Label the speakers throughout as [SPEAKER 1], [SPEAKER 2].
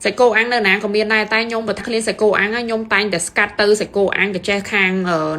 [SPEAKER 1] សាច់គោអាំងនៅណាក៏មានដែរតែខ្ញុំបើថាឃ្លានសាច់គោអាំងខ្ញុំតែងតែស្កាត់ទៅសាច់គោអាំងក៏ចេះខាង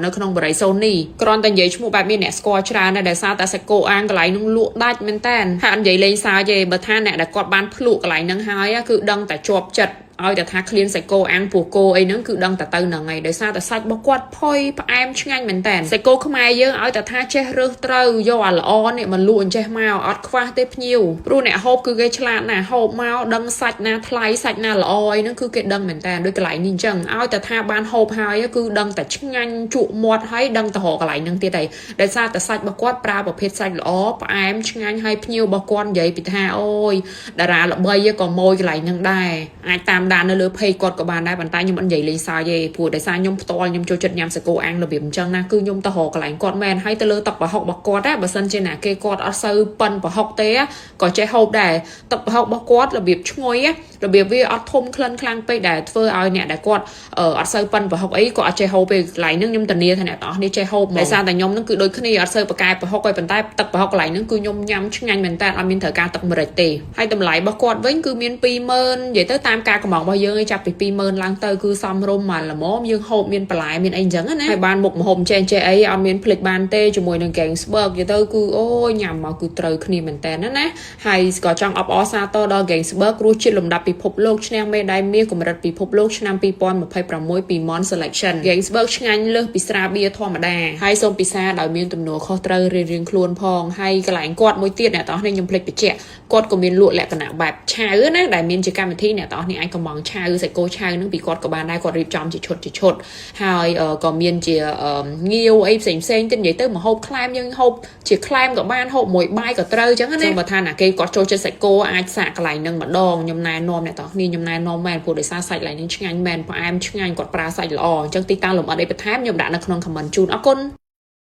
[SPEAKER 1] នៅក្នុងបរិយាសូនីគ្រាន់តែនិយាយឈ្មោះបែបមានអ្នកស្គាល់ច្រើនដែរដោយសារតែសាច់គោអាំងកន្លែងនោះលក់ដាច់មែនតើហើយអត់និយាយលេងសើចទេបើថាអ្នកដែលគាត់បានភ្លក់កន្លែងហ្នឹងហើយគឺដឹងតែជាប់ចិត្តឲ្យតែថាឃ្លានសាច់គោអាំងពោះគោអីហ្នឹងគឺដឹងតែទៅហ្នឹងហើយដោយសារតែសាច់របស់គាត់ផុយផ្អែមឆ្ងាញ់មែនតើសាច់គោខ្មែរយើងឲ្យតែថាចេះរើសត្រូវយកអាល្អនេះមកលក់អញ្ចេះមកអត់ខ្វះទេភ្ញៀវព្រោះអ្នកហូបគឺគេឆ្លាតណាស់ហូបមកដឹងសាច់ណាថ្លៃសាច់ណាល្អអីហ្នឹងគឺគេដឹងមែនតើដូចកន្លែងនេះអញ្ចឹងឲ្យតែថាបានហូបហើយគឺដឹងតែឆ្ងាញ់ជក់មាត់ហើយដឹងតែរកកន្លែងហ្នឹងទៀតហើយដោយសារតែសាច់របស់គាត់ប្រើប្រភេទសាច់ល្អផ្អែមឆ្ងាញ់ហើយភ្ញៀវរបស់គាត់និយាយពីថាអូយតារាល្បីក៏ម៉ួយកន្លែងហ្នឹងដែរអាចតាមដាននៅលើเพจគាត់ក៏បានដែរប៉ុន្តែខ្ញុំអត់និយាយលេងសើចទេព្រោះដោយសារខ្ញុំផ្ទាល់ខ្ញុំចូលចិត្តញ៉ាំសាច់គោអាំងរបៀបអញ្ចឹងណាគឺខ្ញុំទៅរកកន្លែងគាត់មែនហើយទៅលើទឹកប្រហុករបស់គាត់ណាបើសិនជាណាគេគាត់អត់សូវប៉ិនប្រហុកទេក៏ចេះហូបដែរទឹកប្រហុករបស់គាត់របៀបឈ្ងុយរបៀបវាអត់ធំក្លិនខ្លាំងពេកដែលធ្វើឲ្យអ្នកដែលគាត់អត់សូវប៉ិនប្រហុកអីក៏អត់ចេះហូបទេកន្លែងហ្នឹងខ្ញុំធានាថាអ្នកទាំងអស់នេះចេះហូបដោយសារតែខ្ញុំហ្នឹងគឺដូចគ្នាអត់សូវប្រកែប្រហុកទេប៉ុន្តែទឹកប្រហុកកន្លែងហ្នឹងគឺខ្ញុំញ៉ាំឆ្ងាញ់មែនតើអត់មានត្រូវការទឹកម្រេចទេហើយតម្លៃរបស់គាត់វិញគឺមាន20000និយាយទៅតាមការកំងរបស់យើងឯងចាប់ពី20000ឡើងទៅគឺសមរម្យមកល្មមយើងហូបមានបន្លែមានអីអញ្ចឹងណាហើយបានមុខម្ហូបចេះអីអត់មានភ្លេចបានទេជាមួយនឹង Gangsburg និយាយទៅគឺអូយញ៉ាំមកគឺត្រូវគ្នាមែនតើណាហើយក៏ចង់អបអរសាទរដល់ Gangsburg រសជាតិលំដាប់ពិភពលោកឈ្នះមេដាយមាសកម្រិតពិភពលោកឆ្នាំ2026ពី Mon Selection Gangsburg ឆ្ងាញ់លើសពីស្រាបៀរធម្មតាហើយសូមពិសាដោយមានទំនួលខុសត្រូវរៀងៗខ្លួនផងហើយកន្លែងគាត់មួយទៀតអ្នកទាំងអស់នេះខ្ញុំភ្លេចបញ្ជាក់គាត់ក៏មានលក់លក្ខណៈបែបឆៅណាដែលមានជាកម្មវិធីអ្នកទាំងអស់នេះអាចកំងឆៅសាច់គោឆៅហ្នឹងពីគាត់ក៏បានដែរគាត់រៀបចំជាឈុតហើយក៏មានជាងាវអីផ្សេងទៀតនិយាយទៅមកហូបក្លែមយើងហូបជាក្លែមក៏បានហូបមួយបាយក៏ត្រូវអញ្ចឹងណាបើថាណាគេគាត់ចូលចិត្តសាច់គោអាចសាកកន្លែងហ្នឹងម្ដងខ្ញុំណែនាំអ្នកទាំងអស់នេះខ្ញុំណែនាំមែនព្រោះដោយសារសាច់កន្លែងនេះឆ្ងាញ់មែនផ្អែមឆ្ងាញ់គាត់ប្រើសាច់ល្អអញ្ចឹងទីតាំងលម្អិតអីបន្ថែមខ្ញុំដាក់នៅក្នុង comment ជូនអរគុណ